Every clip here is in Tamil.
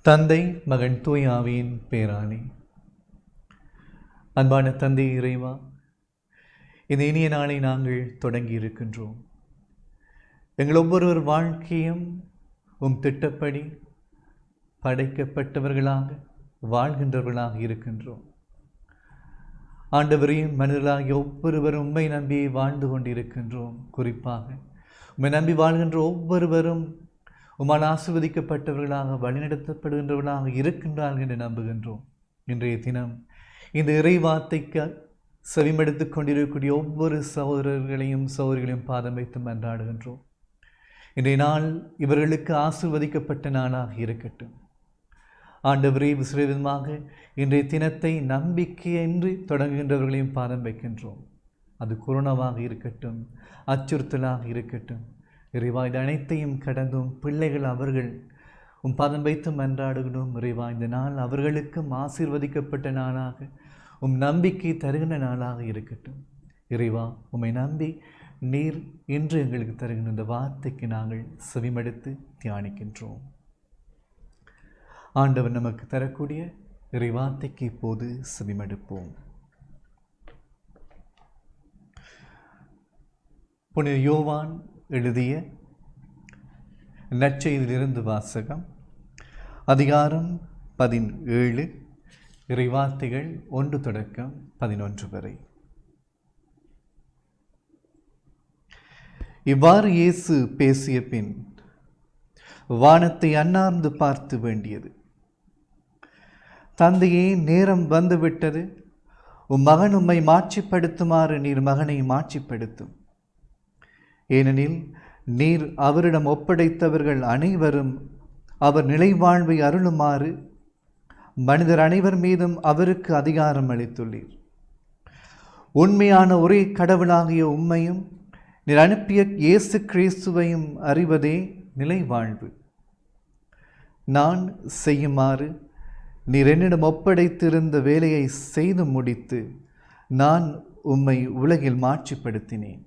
தந்தை மகன் தூய ஆவியின் பேராலே. அன்பான தந்தை இறைவா, இந்த இனிய நாளை நாங்கள் தொடங்கி இருக்கின்றோம். எங்கள் ஒவ்வொருவர் வாழ்க்கையும் உம் திட்டப்படி படைக்கப்பட்டவர்களாக வாழ்கின்றவர்களாக இருக்கின்றோம். ஆண்டவரையும் மனிதர்களாகிய ஒவ்வொருவரும் உம்மை நம்பி வாழ்ந்து கொண்டிருக்கின்றோம். குறிப்பாக உம்மை நம்பி வாழ்கின்ற ஒவ்வொருவரும் உம்மால் ஆசீர்வதிக்கப்பட்டவர்களாக வழிநடத்தப்படுகின்றவர்களாக இருக்கின்றார்கள் என்று நம்புகின்றோம். இன்றைய தினம் இந்த இறைவார்த்தைக்கு செவிமடுத்துக் கொண்டிருக்கக்கூடிய ஒவ்வொரு சகோதரர்களையும் சகோதரிகளையும் பாதம் வைத்து மன்றாடுகின்றோம். இன்றைய நாள் இவர்களுக்கு ஆசீர்வதிக்கப்பட்ட நாளாக இருக்கட்டும். ஆண்டவரே, விசேஷமாக இன்றைய தினத்தை நம்பிக்கையின்றி தொடங்குகின்றவர்களையும் பாதம் வைக்கின்றோம். அது கொரோனாவாக இருக்கட்டும், அச்சுறுத்தலாக இருக்கட்டும். இறைவா, இது அனைத்தையும் கடந்தும் பிள்ளைகள் அவர்கள் உம் பாதம் வைத்து மன்றாடுகிறோம். இறைவா, இந்த நாள் அவர்களுக்கும் ஆசீர்வதிக்கப்பட்ட நாளாக, உம் நம்பிக்கை தருகின்ற நாளாக இருக்கட்டும். இறைவா, உம்மை நம்பி நீர் இன்று எங்களுக்கு தருகின்ற இந்த வார்த்தைக்கு நாங்கள் செவிமடுத்து தியானிக்கின்றோம். ஆண்டவர் நமக்கு தரக்கூடிய இறைவார்த்தைக்கு இப்போது செவிமடுப்போம். புனித யோவான் எழுதிய நற்செய்தியிலிருந்து வாசகம். அதிகாரம் 17, இறைவார்த்தைகள் 1 தொடக்கம் 11 வரை. இவ்வாறு இயேசு பேசிய பின் வானத்தை அண்ணார்ந்து பார்த்து வேண்டியது: தந்தையே, நேரம் வந்துவிட்டது. உம் மகன் உம்மை மாட்சிப்படுத்துமாறு நீர் மகனை மாட்சிப்படுத்தும். ஏனெனில் நீர் அவரிடம் ஒப்படைத்தவர்கள் அனைவரும் அவர் நிலைவாழ்வை அருளுமாறு மனிதர் அனைவர் மீதும் அவருக்கு அதிகாரம் அளித்துள்ளீர். உண்மையான ஒரே கடவுளாகிய உம்மையும் நீர் அனுப்பிய இயேசு கிறிஸ்துவையும் அறிவதே நிலைவாழ்வு. நான் செய்யுமாறு நீர் என்னிடம் ஒப்படைத்திருந்த வேலையை செய்து முடித்து நான் உம்மை உலகில் மாட்சிப்படுத்தினேன்.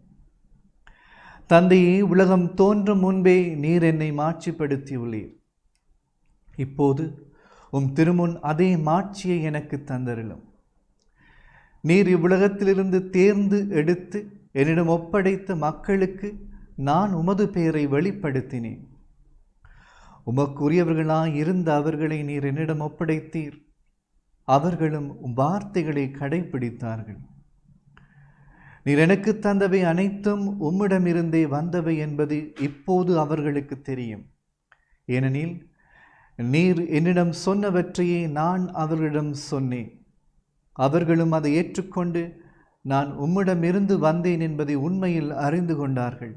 தந்தையே, உலகம் தோன்றும் முன்பே நீர் என்னை மாட்சிப்படுத்தியுள்ளீர். இப்போது உம் திருமுன் அதே மாட்சியை எனக்கு தந்தருளும். நீர் இவ்வுலகத்திலிருந்து தேர்ந்து எடுத்து என்னிடம் ஒப்படைத்த மக்களுக்கு நான் உமது பெயரை வெளிப்படுத்தினேன். உமக்குரியவர்களாய் இருந்த அவர்களை நீர் என்னிடம் ஒப்படைத்தீர். அவர்களும் உம் வார்த்தைகளை கடைபிடித்தார்கள். நீர் எனக்கு தந்தவை அனைத்தும் உம்மிடமிருந்தே வந்தவை என்பது இப்போது அவர்களுக்கு தெரியும். ஏனெனில் நீர் என்னிடம் சொன்னவற்றையே நான் அவர்களிடம் சொன்னேன். அவர்களும் அதை ஏற்றுக்கொண்டு நான் உம்மிடமிருந்து வந்தேன் என்பதை உண்மையில் அறிந்து கொண்டார்கள்.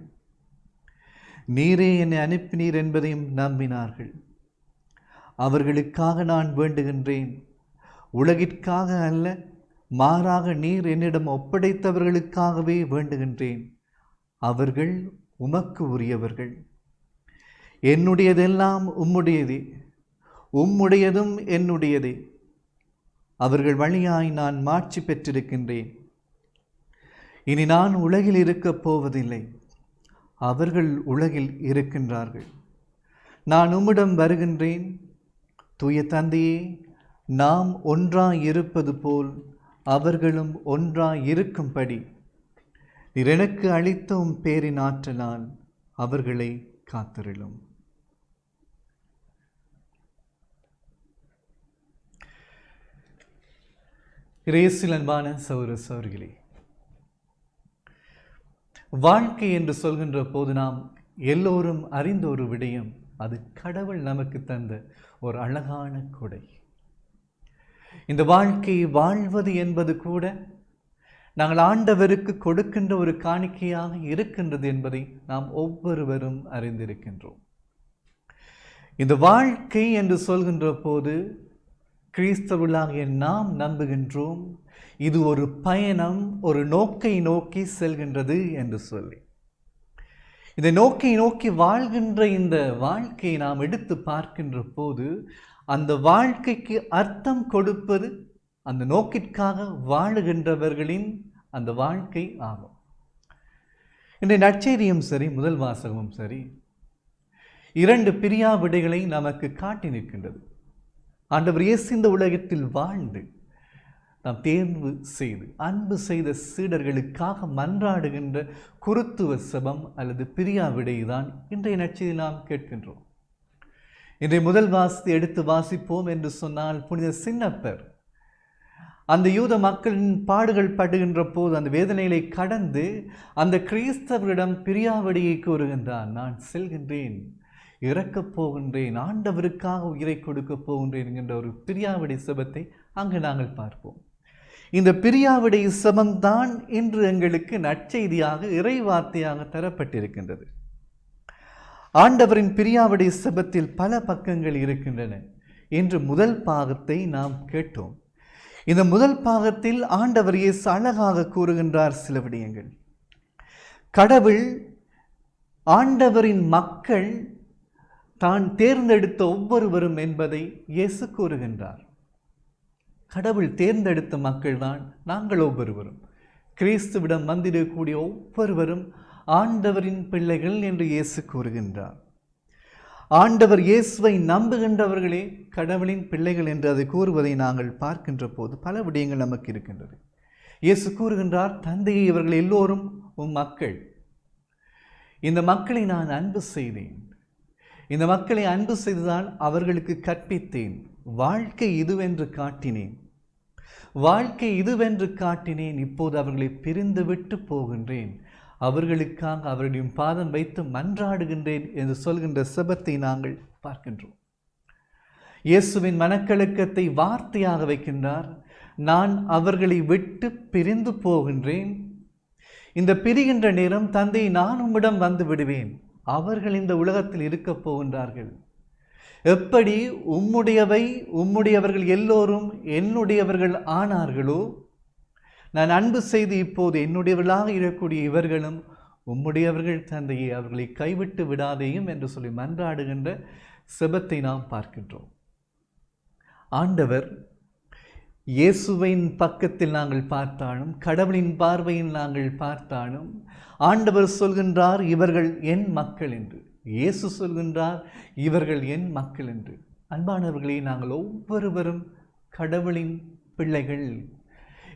நீரே என்னை அனுப்பினீர் என்பதையும் நம்பினார்கள். அவர்களுக்காக நான் வேண்டுகின்றேன், உலகிற்காக அல்ல, மாறாக நீர் என்னிடம் ஒப்படைத்தவர்களுக்காகவே வேண்டுகின்றேன். அவர்கள் உமக்கு உரியவர்கள். என்னுடையதெல்லாம் உம்முடையதே, உம்முடையதும் என்னுடையதே. அவர்கள் வழியாய் நான் மாட்சி பெற்றிருக்கின்றேன். இனி நான் உலகில் இருக்கப் போவதில்லை, அவர்கள் உலகில் இருக்கின்றார்கள். நான் உம்மிடம் வருகின்றேன். தூய தந்தையே, நாம் ஒன்றாய் இருப்பது போல் அவர்களும் ஒன்றாய் இருக்கும்படி நீர் எனக்கு அளித்த உம் பேரின் ஆற்றலால் அவர்களை காத்தருளும். இயேசுவில் அன்பான சகோதர சகோதரிகளே, வாழ்க்கை என்று சொல்கின்ற போது நாம் எல்லோரும் அறிந்த ஒரு விடயம், அது கடவுள் நமக்கு தந்த ஒரு அழகான கொடை. இந்த வாழ்க்கையை வாழ்வது என்பது கூட நாங்கள் ஆண்டவருக்கு கொடுக்கின்ற ஒரு காணிக்கையாக இருக்கின்றது என்பதை நாம் ஒவ்வொருவரும் அறிந்திருக்கின்றோம். இந்த வாழ்க்கை என்று சொல்கின்ற போது கிறிஸ்தவர்களாகிய நாம் நம்புகின்றோம், இது ஒரு பயணம், ஒரு நோக்கை நோக்கி செல்கின்றது என்று சொல்லி. இந்த நோக்கை நோக்கி வாழ்கின்ற இந்த வாழ்க்கையை நாம் எடுத்து பார்க்கின்ற போது அந்த வாழ்க்கைக்கு அர்த்தம் கொடுப்பது அந்த நோக்கிற்காக வாழுகின்றவர்களின் அந்த வாழ்க்கை ஆகும். இன்றைய நற்செய்தியும் சரி, முதல் வாசகமும் சரி, 2 பிரியா விடைகளை நமக்கு காட்டி நிற்கின்றது. ஆண்டவர் இயேசு இந்த உலகத்தில் வாழ்ந்து நாம் தேர்வு செய்து அன்பு செய்த சீடர்களுக்காக மன்றாடுகின்ற குருத்துவ செபம் அல்லது பிரியாவிடை தான் இன்றைய நற்செய்தியில் நாம் கேட்கின்றோம். இன்றைய முதல் வாசத்தை எடுத்து வாசிப்போம் என்று சொன்னால், புனித சின்னப்பர் அந்த யூத மக்களின் பாடுகள் படுகின்ற போது அந்த வேதனைகளை கடந்து அந்த கிறிஸ்தவரிடம் பிரியாவிடையை கூறுகின்றான். நான் செல்கின்றேன், இறக்கப் போகின்றேன், ஆண்டவருக்காக உயிரை கொடுக்கப் போகின்றேன் என்கின்ற ஒரு பிரியாவிடை செபத்தை அங்கு நாங்கள் பார்ப்போம். இந்த பிரியாவிடை செபம்தான் இன்று எங்களுக்கு நற்செய்தியாக இறைவார்த்தையாக தரப்பட்டிருக்கின்றது. ஆண்டவரின் பிரியாவிடை செபத்தில் பல பக்கங்கள் இருக்கின்றன. இன்று முதல் பாகத்தை நாம் கேட்டோம். இந்த முதல் பாகத்தில் ஆண்டவர் இயேசு அழகாக கூறுகின்றார் சில விடயங்கள். கடவுள் ஆண்டவரின் மக்கள் தான் தேர்ந்தெடுத்த ஒவ்வொருவரும் என்பதை இயேசு கூறுகின்றார். கடவுள் தேர்ந்தெடுத்த மக்கள் தான் நாங்கள் ஒவ்வொருவரும். கிறிஸ்துவிடம் வந்திடக்கூடிய ஒவ்வொருவரும் ஆண்டவரின் பிள்ளைகள் என்று இயேசு கூறுகின்றார். ஆண்டவர் இயேசுவை நம்புகின்றவர்களே கடவுளின் பிள்ளைகள் என்று அதை கூறுவதை நாங்கள் பார்க்கின்ற போது பல விடயங்கள் நமக்கு இருக்கின்றது. இயேசு கூறுகின்றார், தந்தையை இவர்கள் எல்லோரும் உம் மக்கள். இந்த மக்களை நான் அன்பு செய்தேன். இந்த மக்களை அன்பு செய்துதான் அவர்களுக்கு கற்பித்தேன். வாழ்க்கை இதுவென்று காட்டினேன். வாழ்க்கை இதுவென்று காட்டினேன். இப்போது அவர்களை பிரிந்து விட்டு போகின்றேன். அவர்களுக்காக அவருடைய பாதம் வைத்து மன்றாடுகின்றேன் என்று சொல்கின்ற செபத்தை நாங்கள் பார்க்கின்றோம். இயேசுவின் மனக்கலக்கத்தை வார்த்தையாக வைக்கின்றார். நான் அவர்களை விட்டு பிரிந்து போகின்றேன். இந்த பிரிகின்ற நேரம் தந்தையை நான் உம்மிடம் வந்து விடுவேன். அவர்கள் இந்த உலகத்தில் இருக்கப் போகின்றார்கள். எப்படி உம்முடையவர்கள் எல்லோரும் என்னுடையவர்கள் ஆனார்களோ, நான் அன்பு செய்து இப்போது என்னுடையவர்களாக இருக்கக்கூடிய இவர்களும் உம்முடையவர்கள் தந்தையை, அவர்களை கைவிட்டு விடாதேயும் என்று சொல்லி மன்றாடுகின்ற செபத்தை நாம் பார்க்கின்றோம். ஆண்டவர் இயேசுவின் பக்கத்தில் நாங்கள் பார்த்தாலும், கடவுளின் பார்வையில் நாங்கள் பார்த்தாலும், ஆண்டவர் சொல்கின்றார் இவர்கள் என் மக்கள் என்று. இயேசு சொல்கின்றார் இவர்கள் என் மக்கள் என்று. அன்பானவர்களே, நாங்கள் ஒவ்வொருவரும் கடவுளின் பிள்ளைகள்.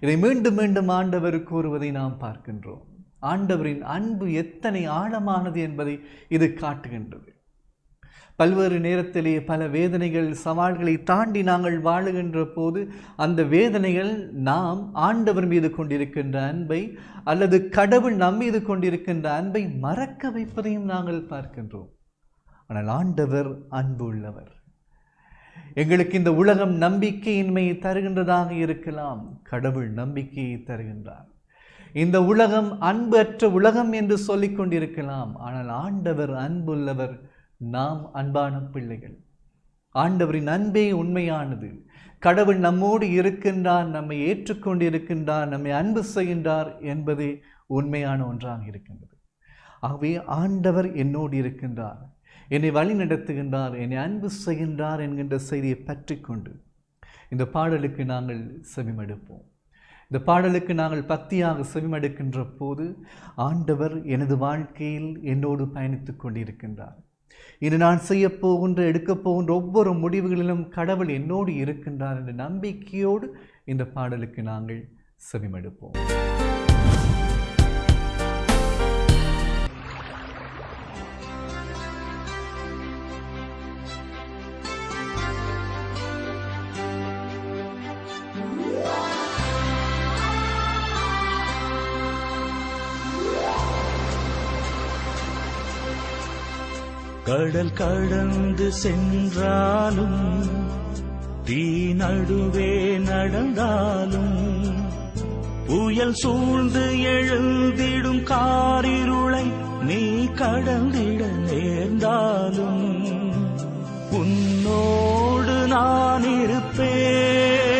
இதை மீண்டும் மீண்டும் ஆண்டவர் கூறுவதை நாம் பார்க்கின்றோம். ஆண்டவரின் அன்பு எத்தனை ஆழமானது என்பதை இது காட்டுகின்றது. பல்வேறு நேரத்திலே பல வேதனைகள், சவால்களை தாண்டி நாங்கள் வாழுகின்ற போது அந்த வேதனைகள் நாம் ஆண்டவர் மீது கொண்டிருக்கின்ற அன்பை அல்லது கடவுள் நம் மீது கொண்டிருக்கின்ற அன்பை மறக்க வைப்பதையும் நாங்கள் பார்க்கின்றோம். ஆனால் ஆண்டவர் அன்பு உள்ளவர். எங்களுக்கு இந்த உலகம் நம்பிக்கையின்மையை தருகின்றதாக இருக்கலாம். கடவுள் நம்பிக்கையை தருகின்றார். இந்த உலகம் அன்பு அற்ற உலகம் என்று சொல்லிக் கொண்டிருக்கலாம். ஆனால் ஆண்டவர் அன்புள்ளவர். நாம் அன்பான பிள்ளைகள். ஆண்டவரின் அன்பே உண்மையானது. கடவுள் நம்மோடு இருக்கின்றார், நம்மை ஏற்றுக்கொண்டு இருக்கின்றார், நம்மை அன்பு செய்கின்றார் என்பதே உண்மையான ஒன்றாக இருக்கின்றது. ஆகவே ஆண்டவர் என்னோடு இருக்கின்றார், என்னை வழி நடத்துகின்றார், என்னை அன்பு செய்கின்றார் என்கின்ற செய்தியை பற்றி கொண்டு இந்த பாடலுக்கு நாங்கள் செவிமடுப்போம். இந்த பாடலுக்கு நாங்கள் பக்தியாக செவிமடுக்கின்ற போது ஆண்டவர் எனது வாழ்க்கையில் என்னோடு பயணித்து கொண்டிருக்கின்றார். இன்று நான் செய்யப் போகின்ற, எடுக்கப் போகின்ற ஒவ்வொரு முடிவுகளிலும் கடவுள் என்னோடு இருக்கின்றார் என்ற நம்பிக்கையோடு இந்த பாடலுக்கு நாங்கள் செவிமடுப்போம். கடல் கடந்து சென்றாலும், தீ நடுவே நடந்தாலும், புயல் சூழ்ந்து எழுந்திடும் காரிருளை நீ கடந்திட நேர்ந்தாலும், உன்னோடு நான் இருப்பேன்,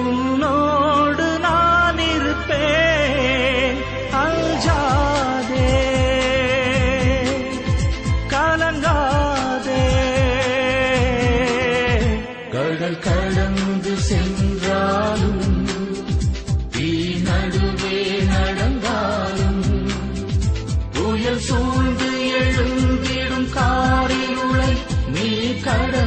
உன்னோடு நான் இருப்பேன். அஞ்சாதே, கலங்காதே. கடல் கடந்து சென்றாலும், தீ நடுவே நடந்தாலும், புயல் சூழ்ந்து எழுந்திடும் காரிருளை நீ கடந்து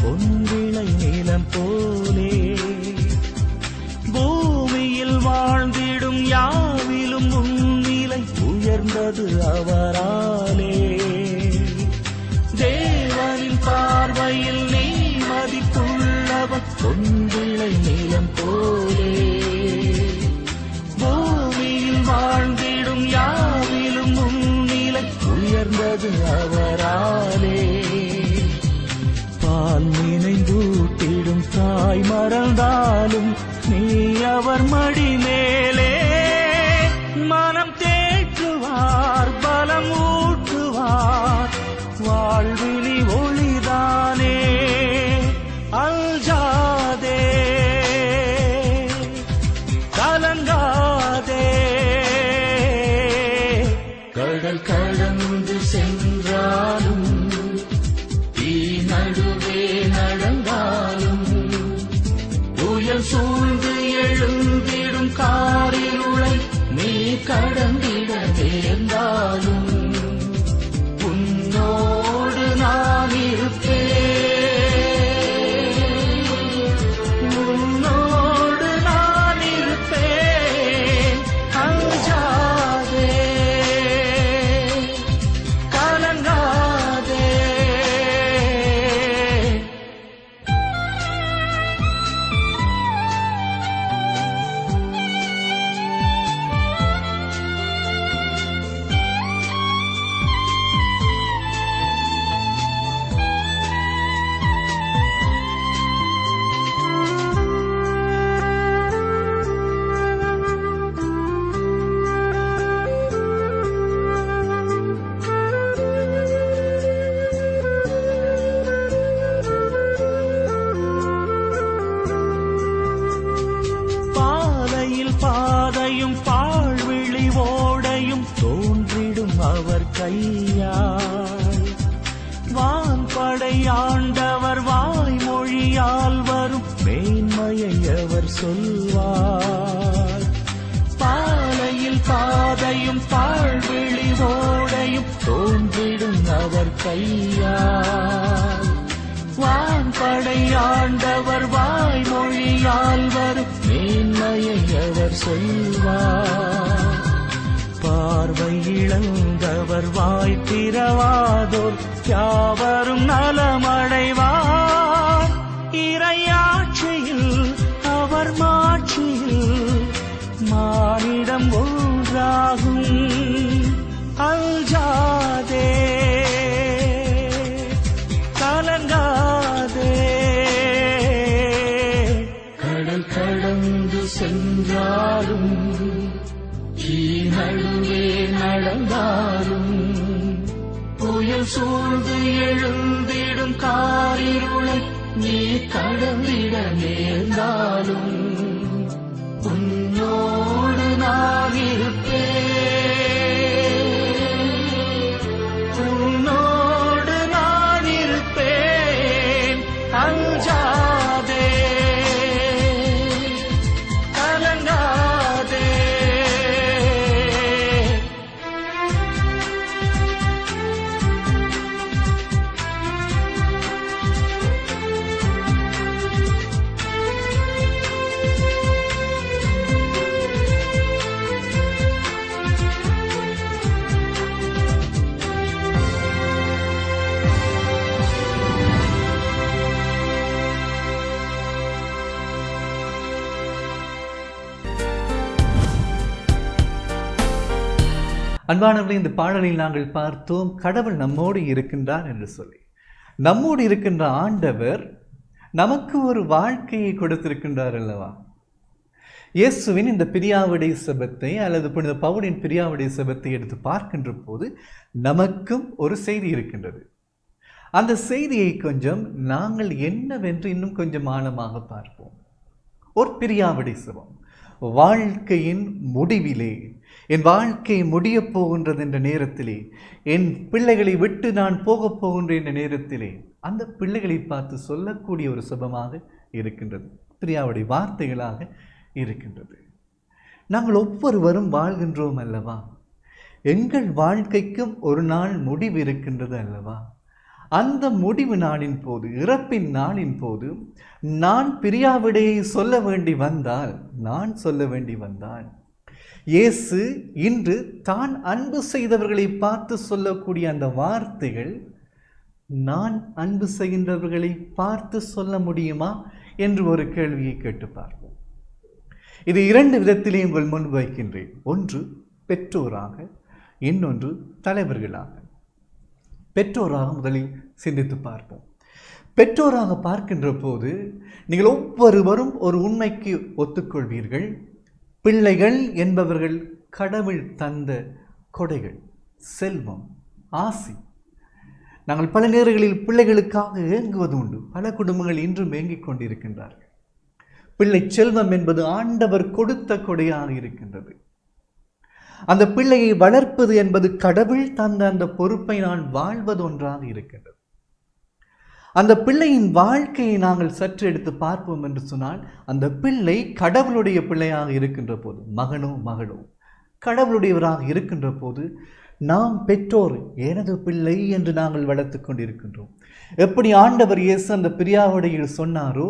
பொன்விளை நிலம் போலே. பூமியில் வாழ்ந்திடும் யாவிலும் உன்னிலை உயர்ந்தது அவராலே. தேவனின் பார்வையில் நீ மதிப்புள்ளவர் பொன்விளை நிலம் போலே. பூமியில் வாழ்ந்திடும் யாவிலும் உன்னிலை உயர்ந்தது அவராலே. பால் நினைந்தூட்டிடும் தாய் மறந்தாலும் நீ அவர் மடி மேலே. மனம் தேற்றுவார் பலம் ஊட்டுவார் வாழ்விழி ஒளிதானே. அஞ்சாதே கலங்காதே. கடல் கடந்து சென்றாலும் தீ நடுவே நடந்தாலும் புயல் சூழ்ந்து எழுந்திடும் காரிருளை நீ கடந்திட நேர்ந்தாலும் உன்னோடு நான் இருப்பேன். உன்னோடு நான் இருப்பேன். அஞ்சாதே கலங்காதே. பாலையில் பாதையும் பாழ்விழி ஓடையும் தோன்றிடும் அவர் கையால். வான்படை ஆண்டவர் வாய்மொழியால் வரும் மேன்மையை அவர் சொல்வார். பாலையில் பாதையும் பாழ்விழி ஓடையும் தோன்றிடும் அவர் கையால். வான்படை ஆண்டவர் வாய்மொழியால் வரும் மேன்மையை அவர் சொல்வார். பார்வை இழந்தவர் வாய் திறவாதோர் யாவரும் நலமடைவார். இறையாட்சியில் அவர் மாட்சியில் மானிடம் ஒன்றாகும். அஞ்சாதே கலங்காதே. கடல் கடந்து சென்றாலும் தீ நடுவே நடந்தாலும் புயல் சூழ்ந்து எழுந்திடும் காரிருளை நீ கடந்திட நேர்ந்தாலும் உன்னோடு நான் இருப்பேன். உன்னோடு நான் இருப்பேன். அஞ்சாதே கலங்காதே. அன்பானவர்களே, இந்த பாடலில் நாங்கள் பார்த்தோம் கடவுள் நம்மோடு இருக்கின்றார் என்று சொல்லி. நம்மோடு இருக்கின்ற ஆண்டவர் நமக்கு ஒரு வாழ்க்கையை கொடுத்திருக்கின்றார் அல்லவா? இயேசுவின் இந்த பிரியாவிடை செபத்தை அல்லது புனித பவுலின் பிரியாவிடை செபத்தை எடுத்து பார்க்கின்ற போது நமக்கும் ஒரு செய்தி இருக்கின்றது. அந்த செய்தியை கொஞ்சம் நாங்கள் என்னவென்று இன்னும் கொஞ்சம் ஆழமாக பார்ப்போம். ஒரு பிரியாவிடை செபம் வாழ்க்கையின் முடிவிலே, என் வாழ்க்கை முடியப் போகின்றது என்ற நேரத்திலே, என் பிள்ளைகளை விட்டு நான் போகப் போகின்ற என்ற நேரத்திலே அந்த பிள்ளைகளை பார்த்து சொல்லக்கூடிய ஒரு சுபமாக இருக்கின்றது. பிரியாவுடைய வார்த்தைகளாக இருக்கின்றது. நாங்கள் ஒவ்வொருவரும் வாழ்கின்றோம் அல்லவா? எங்கள் வாழ்க்கைக்கும் ஒரு நாள் முடிவு இருக்கின்றது அல்லவா? அந்த முடிவு நாளின் போது, இறப்பின் நாளின் போது நான் பிரியாவிடையை சொல்ல வேண்டி வந்தால் இயேசு இன்று தான் அன்பு செய்தவர்களை பார்த்து சொல்லக்கூடிய அந்த வார்த்தைகள் நான் அன்பு செய்கின்றவர்களை பார்த்து சொல்ல முடியுமா என்று ஒரு கேள்வியை கேட்டு பார்ப்போம். இது 2 விதத்திலே உங்கள் முன் வைக்கின்றேன். ஒன்று பெற்றோராக, இன்னொன்று தலைவர்களாக. பெற்றோராக முதலில் சிந்தித்து பார்ப்போம். பெற்றோராக பார்க்கின்ற போது நீங்கள் ஒவ்வொருவரும் ஒரு உண்மைக்கு ஒத்துக்கொள்வீர்கள். பிள்ளைகள் என்பவர்கள் கடவுள் தந்த கொடைகள், செல்வம், ஆசி. நாங்கள் பல நேரங்களில் பிள்ளைகளுக்காக ஏங்குவது உண்டு. பல குடும்பங்கள் இன்றும் ஏங்கிக் கொண்டிருக்கின்றார்கள். பிள்ளை செல்வம் என்பது ஆண்டவர் கொடுத்த கொடையாக இருக்கின்றது. அந்த பிள்ளையை வளர்ப்பது என்பது கடவுள் தந்த அந்த பொறுப்பை நான் வாழ்வது ஒன்றாக இருக்கின்றது. அந்த பிள்ளையின் வாழ்க்கையை நாங்கள் சற்று எடுத்து பார்ப்போம் என்று சொன்னால், அந்த பிள்ளை கடவுளுடைய பிள்ளையாக இருக்கின்ற போது, மகனோ மகளோ கடவுளுடையவராக இருக்கின்ற போது, நாம் பெற்றோர் எனது பிள்ளை என்று நாங்கள் வளர்த்து கொண்டிருக்கின்றோம். எப்படி ஆண்டவர் இயேசு அந்த பிரியாவிடையில் சொன்னாரோ,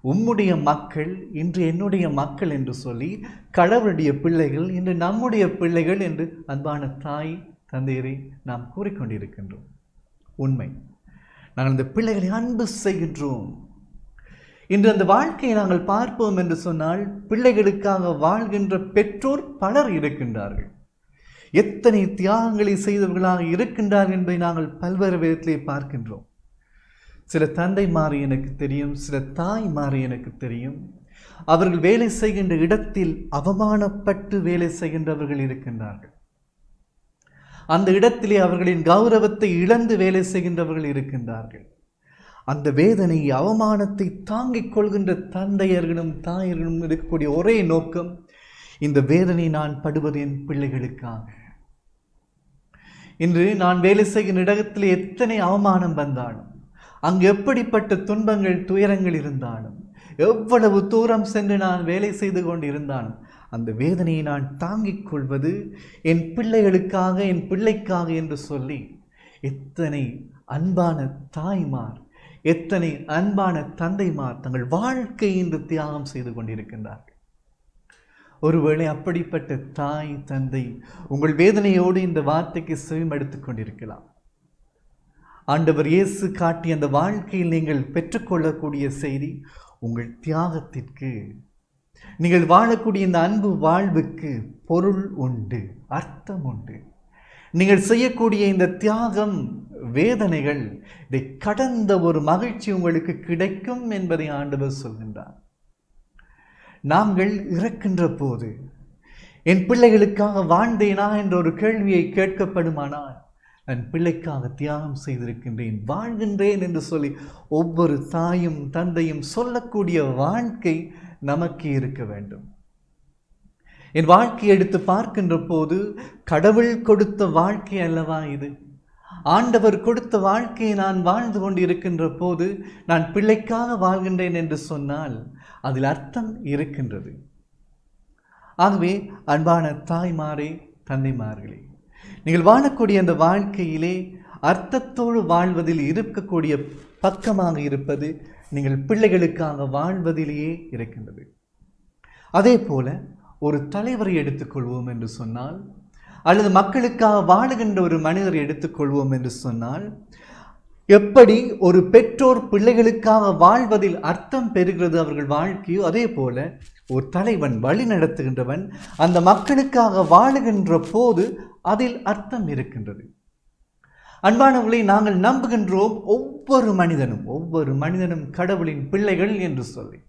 உம்முடைய மக்கள் இன்று என்னுடைய மக்கள் என்று சொல்லி, கடவுளுடைய பிள்ளைகள் இன்று நம்முடைய பிள்ளைகள் என்று அன்பான தாய் தந்தையரை நாம் கூறிக்கொண்டிருக்கின்றோம். உண்மை, நாங்கள் இந்த பிள்ளைகளை அன்பு செய்கின்றோம். இன்று அந்த வாழ்க்கையை நாங்கள் பார்ப்போம் என்று சொன்னால், பிள்ளைகளுக்காக வாழ்கின்ற பெற்றோர் பலர் இருக்கின்றார்கள். எத்தனை தியாகங்களை செய்தவர்களாக இருக்கின்றார்கள் என்பதை நாங்கள் பல்வேறு விதத்திலே பார்க்கின்றோம். சில தந்தை மாறி எனக்கு தெரியும், சில தாய் மாறி எனக்கு தெரியும். அவர்கள் வேலை செய்கின்ற இடத்தில் அவமானப்பட்டு வேலை செய்கின்றவர்கள் இருக்கின்றார்கள். அந்த இடத்திலே அவர்களின் கௌரவத்தை இழந்து வேலை செய்கின்றவர்கள் இருக்கின்றார்கள். அந்த வேதனை, அவமானத்தை தாங்கிக் கொள்கின்ற தந்தையர்களும் தாயர்களும் இருக்கக்கூடிய ஒரே நோக்கம், இந்த வேதனை நான் படுவது என் பிள்ளைகளுக்காக. இன்று நான் வேலை செய்கின்ற இடத்திலே எத்தனை அவமானம் வந்தாலும், அங்கு எப்படிப்பட்ட துன்பங்கள் துயரங்கள் இருந்தாலும், எவ்வளவு தூரம் சென்று நான் வேலை செய்து கொண்டு இருந்தாலும், அந்த வேதனையை நான் தாங்கிக் கொள்வது என் பிள்ளைகளுக்காக, என் பிள்ளைக்காக என்று சொல்லி எத்தனை அன்பான தாய்மார், எத்தனை அன்பான தந்தைமார் தங்கள் வாழ்க்கை என்று தியாகம் செய்து கொண்டிருக்கின்றார்கள். ஒருவேளை அப்படிப்பட்ட தாய் தந்தை உங்கள் வேதனையோடு இந்த வார்த்தைக்கு செவிமடுத்துக் கொண்டிருக்கலாம். ஆண்டவர் இயேசு காட்டிய அந்த வாழ்க்கையில் நீங்கள் பெற்றுக்கொள்ளக்கூடிய செய்தி, உங்கள் தியாகத்திற்கு, நீங்கள் வாழக்கூடிய இந்த அன்பு வாழ்வுக்கு பொருள் உண்டு, அர்த்தம் உண்டு. நீங்கள் செய்யக்கூடிய இந்த தியாகம், வேதனைகள், இதை கடந்த ஒரு மகிழ்ச்சி உங்களுக்கு கிடைக்கும் என்பதை ஆண்டவர் சொல்கின்றார். நாங்கள் இறக்கின்ற போது என் பிள்ளைகளுக்காக வாழ்ந்தேனா என்ற ஒரு கேள்வியை கேட்கப்படுமானால், என் பிள்ளைக்காக தியாகம் செய்திருக்கின்றேன், வாழ்கின்றேன் என்று சொல்லி ஒவ்வொரு தாயும் தந்தையும் சொல்லக்கூடிய வாழ்க்கை நமக்கு இருக்க வேண்டும். என் வாழ்க்கையை எடுத்து பார்க்கின்ற போது, கடவுள் கொடுத்த வாழ்க்கை அல்லவா இது? ஆண்டவர் கொடுத்த வாழ்க்கையை நான் வாழ்ந்து கொண்டு இருக்கின்ற போது, நான் பிள்ளைக்காக வாழ்கின்றேன் என்று சொன்னால் அதில் அர்த்தம் இருக்கின்றது. ஆகவே அன்பான தாய்மாரே, தந்தைமார்களே, நீங்கள் வாழக்கூடிய அந்த வாழ்க்கையிலே அர்த்தத்தோடு வாழ்வதில் இருக்கக்கூடிய பக்கமாக இருப்பது நீங்கள் பிள்ளைகளுக்காக வாழ்வதிலேயே இருக்கின்றது. அதே போல ஒரு தலைவரை எடுத்துக்கொள்வோம் என்று சொன்னால், அல்லது மக்களுக்காக வாழுகின்ற ஒரு மனிதரை எடுத்துக்கொள்வோம் என்று சொன்னால், எப்படி ஒரு பெற்றோர் பிள்ளைகளுக்காக வாழ்வதில் அர்த்தம் பெறுகிறது அவர்கள் வாழ்க்கையோ, அதே போல ஒரு தலைவன், வழி நடத்துகின்றவன் அந்த மக்களுக்காக வாழுகின்ற போது அதில் அர்த்தம் இருக்கின்றது. அன்பானவர்களை, நாங்கள் நம்புகின்றோம் ஒவ்வொரு மனிதனும் கடவுளின் பிள்ளைகள் என்று சொல்லி,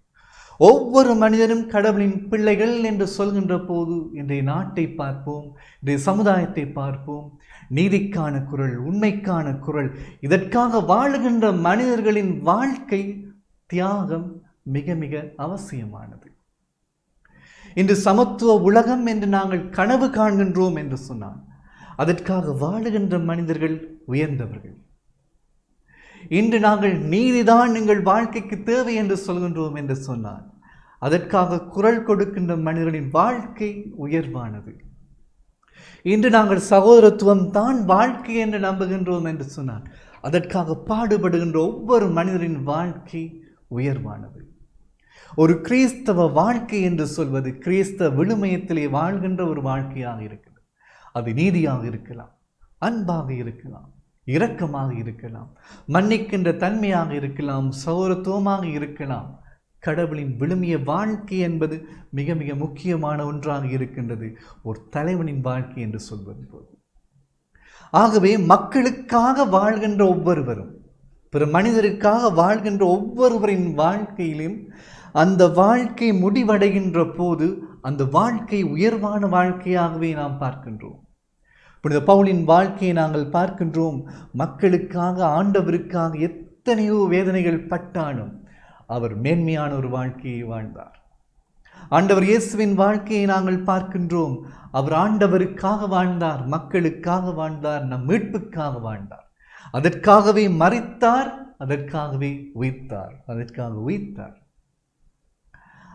ஒவ்வொரு மனிதனும் கடவுளின் பிள்ளைகள் என்று சொல்கின்ற போது இன்றைய நாட்டை பார்ப்போம், இன்றைய சமுதாயத்தை பார்ப்போம். நீதிக்கான குரல், உண்மைக்கான குரல், இதற்காக வாழுகின்ற மனிதர்களின் வாழ்க்கை தியாகம் மிக மிக அவசியமானது. இன்று சமத்துவ உலகம் என்று நாங்கள் கனவு காண்கின்றோம் என்று சொன்னால், அதற்காக வாழுகின்ற மனிதர்கள் உயர்ந்தவர்கள். இன்று நாங்கள் நீதிதான் எங்கள் வாழ்க்கைக்கு தேவை என்று சொல்கின்றோம் என்று சொன்னால், அதற்காக குரல் கொடுக்கின்ற மனிதர்களின் வாழ்க்கை உயர்வானது. இன்று நாங்கள் சகோதரத்துவம் தான் வாழ்க்கை என்று நம்புகின்றோம் என்று சொன்னால், அதற்காக பாடுபடுகின்ற ஒவ்வொரு மனிதரின் வாழ்க்கை உயர்வானது. ஒரு கிறிஸ்தவ வாழ்க்கை என்று சொல்வது கிறிஸ்தவ விழுமயத்திலே வாழ்கின்ற ஒரு வாழ்க்கையாக இருக்கிறது. அது நீதியாக இருக்கலாம், அன்பாக இருக்கலாம், இரக்கமாக இருக்கலாம், மன்னிக்கின்ற தன்மையாக இருக்கலாம், சௌரத்துவமாக இருக்கலாம். கடவுளின் விழுமிய வாழ்க்கை என்பது மிக மிக முக்கியமான ஒன்றாக இருக்கின்றது, ஒரு தலைவனின் வாழ்க்கை என்று சொல்வது போது. ஆகவே மக்களுக்காக வாழ்கின்ற ஒவ்வொருவரும், பிற மனிதருக்காக வாழ்கின்ற ஒவ்வொருவரின் வாழ்க்கையிலும் அந்த வாழ்க்கை முடிவடைகின்ற போது அந்த வாழ்க்கை உயர்வான வாழ்க்கையாகவே நாம் பார்க்கின்றோம். புனித பவுலின் வாழ்க்கையை நாங்கள் பார்க்கின்றோம். மக்களுக்காக, ஆண்டவருக்காக எத்தனையோ வேதனைகள் பட்டாலும் அவர் மேன்மையான ஒரு வாழ்க்கையை வாழ்ந்தார். ஆண்டவர் இயேசுவின் வாழ்க்கையை நாங்கள் பார்க்கின்றோம். அவர் ஆண்டவருக்காக வாழ்ந்தார், மக்களுக்காக வாழ்ந்தார், நம் மீட்புக்காக வாழ்ந்தார். அதற்காகவே மரித்தார், அதற்காகவே உயிர்த்தார்.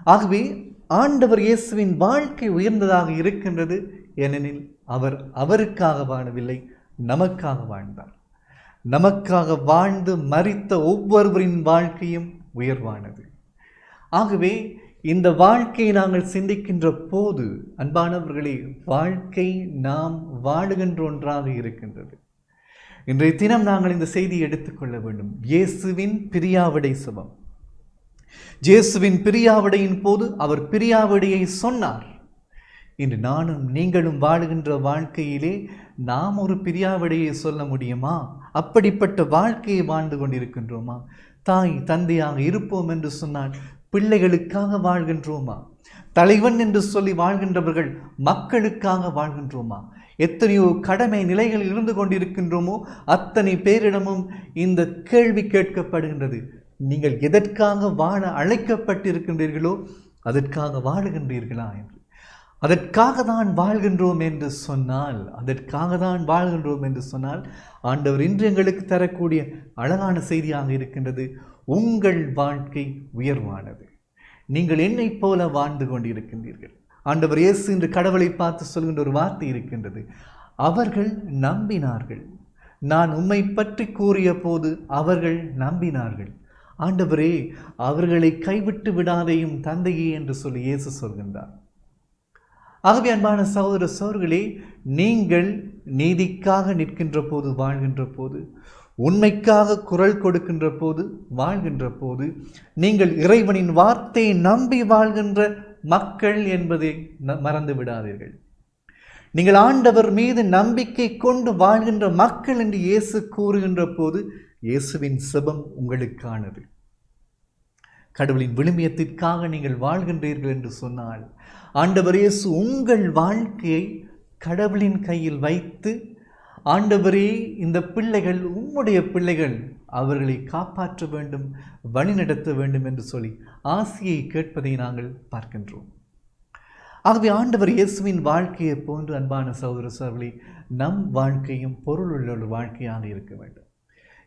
ஆகவே ஆண்டவர் இயேசுவின் வாழ்க்கை உயர்ந்ததாக இருக்கின்றது. ஏனெனில் அவர் அவருக்காக வாழவில்லை, நமக்காக வாழ்ந்தார். நமக்காக வாழ்ந்து மரித்த ஒவ்வொருவரின் வாழ்க்கையும் உயர்வானது. ஆகவே இந்த வாழ்க்கையை நாங்கள் சிந்திக்கின்ற போது அன்பானவர்களே, வாழ்க்கை நாம் வாழுகின்ற ஒன்றாக இருக்கின்றது. இன்றைய தினம் நாங்கள் இந்த செய்தியை எடுத்துக்கொள்ள வேண்டும். இயேசுவின் பிரியாவிடை சுபம். இயேசுவின் பிரியாவிடையின் போது அவர் பிரியாவிடையை சொன்னார். இன்று நானும் நீங்களும் வாழுகின்ற வாழ்க்கையிலே நாம் ஒரு பிரியாவிடையை சொல்ல முடியுமா? அப்படிப்பட்ட வாழ்க்கையை வாழ்ந்து கொண்டிருக்கின்றோமா? தாய் தந்தையாக இருப்போம் என்று சொன்னால் பிள்ளைகளுக்காக வாழ்கின்றோமா? தலைவன் என்று சொல்லி வாழ்கின்றவர்கள் மக்களுக்காக வாழ்கின்றோமா? எத்தனையோ கடமை நிலைகளில் இருந்து கொண்டிருக்கின்றோமோ அத்தனை பேரிடமும் இந்த கேள்வி கேட்கப்படுகின்றது. நீங்கள் எதற்காக வாழ அழைக்கப்பட்டிருக்கின்றீர்களோ அதற்காக வாழுகின்றீர்களா என்று. அதற்காக தான் வாழ்கின்றோம் என்று சொன்னால் ஆண்டவர் இன்று எங்களுக்கு தரக்கூடிய அழகான செய்தியாக இருக்கின்றது. உங்கள் வாழ்க்கை உயர்வானது. நீங்கள் என்னைப் போல வாழ்ந்து கொண்டிருக்கின்றீர்கள். ஆண்டவர் இயேசு இன்று கடவுளை பார்த்து சொல்கின்ற ஒரு வார்த்தை இருக்கின்றது. அவர்கள் நம்பினார்கள். நான் உம்மை பற்றி கூறிய போது அவர்கள் நம்பினார்கள். ஆண்டவரே, அவர்களை கைவிட்டு விடாதேயும் தந்தையே என்று சொல்லி இயேசு சொல்கின்றார். ஆகவே அன்பான சகோதர சகோதரிகளே, நீங்கள் நீதிக்காக நிற்கின்ற போது, வாழ்கின்ற போது, உண்மைக்காக குரல் கொடுக்கின்ற போது, வாழ்கின்ற போது, நீங்கள் இறைவனின் வார்த்தையை நம்பி வாழ்கின்ற மக்கள் என்பதை மறந்து விடாதீர்கள். நீங்கள் ஆண்டவர் மீது நம்பிக்கை கொண்டு வாழ்கின்ற மக்கள் என்று இயேசு கூறுகின்ற போது இயேசுவின் செபம் உங்களுக்கானது. கடவுளின் விழுமியத்திற்காக நீங்கள் வாழ்கின்றீர்கள் என்று சொன்னால் ஆண்டவர் இயேசு உங்கள் வாழ்க்கையை கடவுளின் கையில் வைத்து, ஆண்டவரே, இந்த பிள்ளைகள் உம்முடைய பிள்ளைகள், அவர்களை காப்பாற்ற வேண்டும், வழிநடத்த வேண்டும் என்று சொல்லி ஆசியை கேட்பதை நாங்கள் பார்க்கின்றோம். ஆகவே ஆண்டவர் இயேசுவின் வாழ்க்கையை போன்று அன்பான சகோதர சகோதரிகளே, நம் வாழ்க்கையும் பொருளுள்ள ஒரு வாழ்க்கையாக இருக்க வேண்டும்.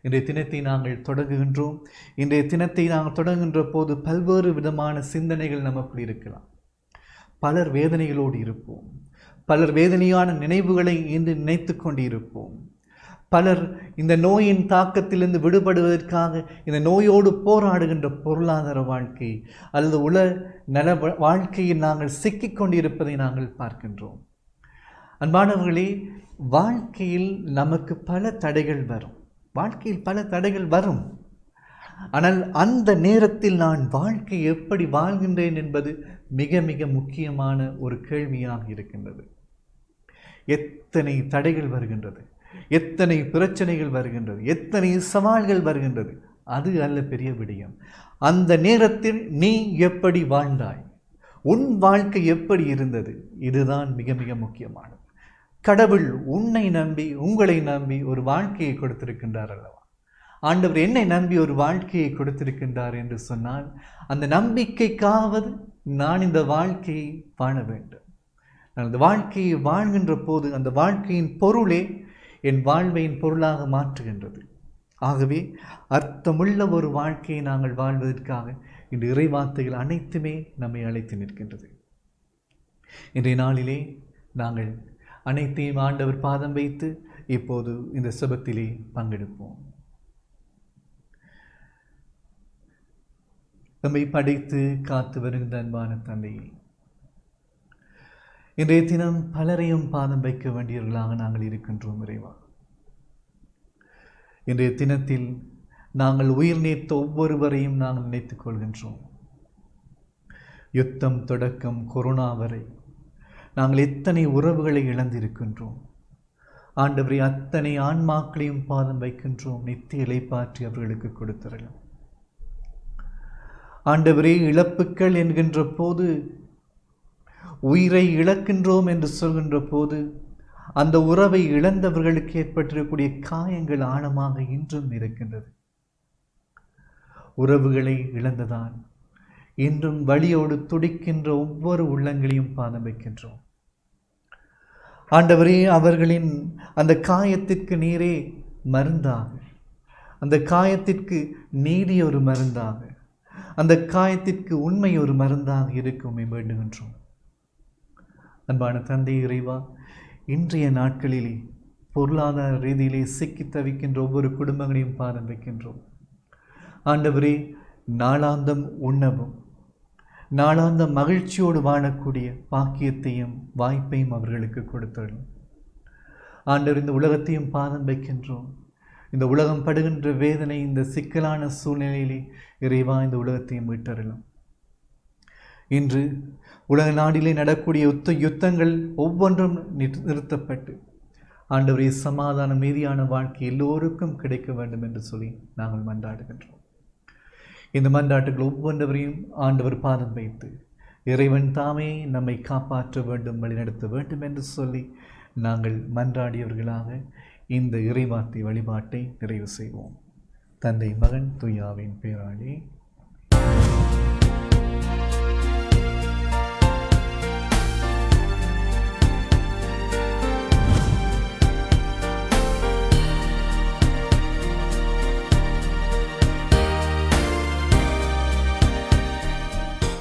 இன்றைய தினத்தை நாங்கள் தொடங்குகின்றோம். இன்றைய தினத்தை நாங்கள் தொடங்குகின்ற போது பல்வேறு விதமான சிந்தனைகள் நமக்குள் இருக்கலாம். பலர் வேதனைகளோடு இருப்போம். பலர் வேதனையான நினைவுகளை இன்று நினைத்து கொண்டு இருப்போம். பலர் இந்த நோயின் தாக்கத்திலிருந்து விடுபடுவதற்காக இந்த நோயோடு போராடுகின்ற பொருளாதார வாழ்க்கை அல்லது உல நல வாழ்க்கையில் நாங்கள் சிக்கிக்கொண்டிருப்பதை நாங்கள் பார்க்கின்றோம். அன்பானவர்களே, வாழ்க்கையில் நமக்கு பல தடைகள் வரும். ஆனால் அந்த நேரத்தில் நான் வாழ்க்கை எப்படி வாழ்கின்றேன் என்பது மிக மிக முக்கியமான ஒரு கேள்வியாக இருக்கின்றது. எத்தனை தடைகள் வருகின்றது, எத்தனை பிரச்சனைகள் வருகின்றது, எத்தனை சவால்கள் வருகின்றது, அது அல்ல பெரிய விடயம். அந்த நேரத்தில் நீ எப்படி வாழ்ந்தாய், உன் வாழ்க்கை எப்படி இருந்தது, இதுதான் மிக மிக முக்கியமானது. கடவுள் உன்னை நம்பி, உங்களை நம்பி ஒரு வாழ்க்கையை கொடுத்திருக்கின்றார் அல்லவா? ஆண்டவர் என்னை நம்பி ஒரு வாழ்க்கையை கொடுத்திருக்கின்றார் என்று சொன்னால் அந்த நம்பிக்கைக்காவது நான் இந்த வாழ்க்கையை வாழ வேண்டும். நான் அந்த வாழ்க்கையை வாழ்கின்ற போது அந்த வாழ்க்கையின் பொருளே என் வாழ்வையின் பொருளாக மாற்றுகின்றது. ஆகவே அர்த்தமுள்ள ஒரு வாழ்க்கையை நாங்கள் வாழ்வதற்காக இந்த இறைவார்த்தைகள் அனைத்துமே நம்மை அழைத்து நிற்கின்றது. இன்றைய நாளிலே நாங்கள் அனைத்தையும் ஆண்டவர் பாதம் வைத்து இப்போது இந்த செபத்திலே பங்கெடுப்போம். நம்மை படைத்து காத்து வருகின்ற அன்பான தந்தையே, இன்றைய தினம் பலரையும் பாதம் வைக்க வேண்டியவர்களாக நாங்கள் இருக்கின்றோம் இறைவா. இன்றைய தினத்தில் நாங்கள் உயிர் நீத்த ஒவ்வொருவரையும் நாங்கள் நினைத்துக் கொள்கின்றோம். யுத்தம் தொடக்கம் கொரோனா வரை நாங்கள் எத்தனை உறவுகளை இழந்திருக்கின்றோம். ஆண்டவரே, அத்தனை ஆன்மாக்களையும் பாதம் வைக்கின்றோம். நித்திய இளைப்பாற்றி அவர்களுக்கு கொடுத்தரலாம். ஆண்டவரே, இழப்புக்கள் என்கின்ற போது, உயிரை இழக்கின்றோம் என்று சொல்கின்ற போது, அந்த உறவை இழந்தவர்களுக்கு ஏற்பட்டிருக்கக்கூடிய காயங்கள் ஆழமாக இன்றும் இருக்கின்றது. உறவுகளை இழந்ததான் இன்றும் வலியோடு துடிக்கின்ற ஒவ்வொரு உள்ளங்களையும் பாதம் வைக்கின்றோம். ஆண்டவரே, அவர்களின் அந்த காயத்திற்கு நீரே மருந்தாக, அந்த காயத்திற்கு நீடிய ஒரு மருந்தாக, அந்த காயத்திற்கு உண்மை ஒரு மருந்தாக இருக்கும் வேண்டுகின்றோம். அன்பான தந்தை இறைவா, இன்றைய நாட்களிலே பொருளாதார ரீதியிலே சிக்கி தவிக்கின்ற ஒவ்வொரு குடும்பங்களையும் பாதம் வைக்கின்றோம். ஆண்டவரே, நாளாந்தம் உண்ணவும் நாளாந்த மகிழ்ச்சியோடு வாழக்கூடிய பாக்கியத்தையும் வாய்ப்பையும் அவர்களுக்கு கொடுத்தரணும். ஆண்டவர், இந்த உலகத்தையும் பாதம் வைக்கின்றோம். இந்த உலகம் படுகின்ற வேதனை, இந்த சிக்கலான சூழ்நிலையிலே இறைவா இந்த உலகத்தையும் மீட்டறலாம். இன்று உலக நாடிலே நடக்கூடிய யுத்தங்கள் ஒவ்வொன்றும் நிறுத்தப்பட்டு ஆண்டவரே, சமாதான மீதியான வாழ்க்கை எல்லோருக்கும் கிடைக்க வேண்டும் என்று சொல்லி நாங்கள் மன்றாடுகின்றோம். இந்த மன்றாட்டுகள் ஒவ்வொன்றையும் ஆண்டவர் பாதம் வைத்து இறைவன் தாமே நம்மை காப்பாற்ற வேண்டும், வழிநடத்த வேண்டும் என்று சொல்லி நாங்கள் மன்றாடியவர்களாக இந்த இறைவார்த்தை வழிபாட்டை நிறைவு செய்வோம். தந்தை, மகன், தூயாவின் பேராலே.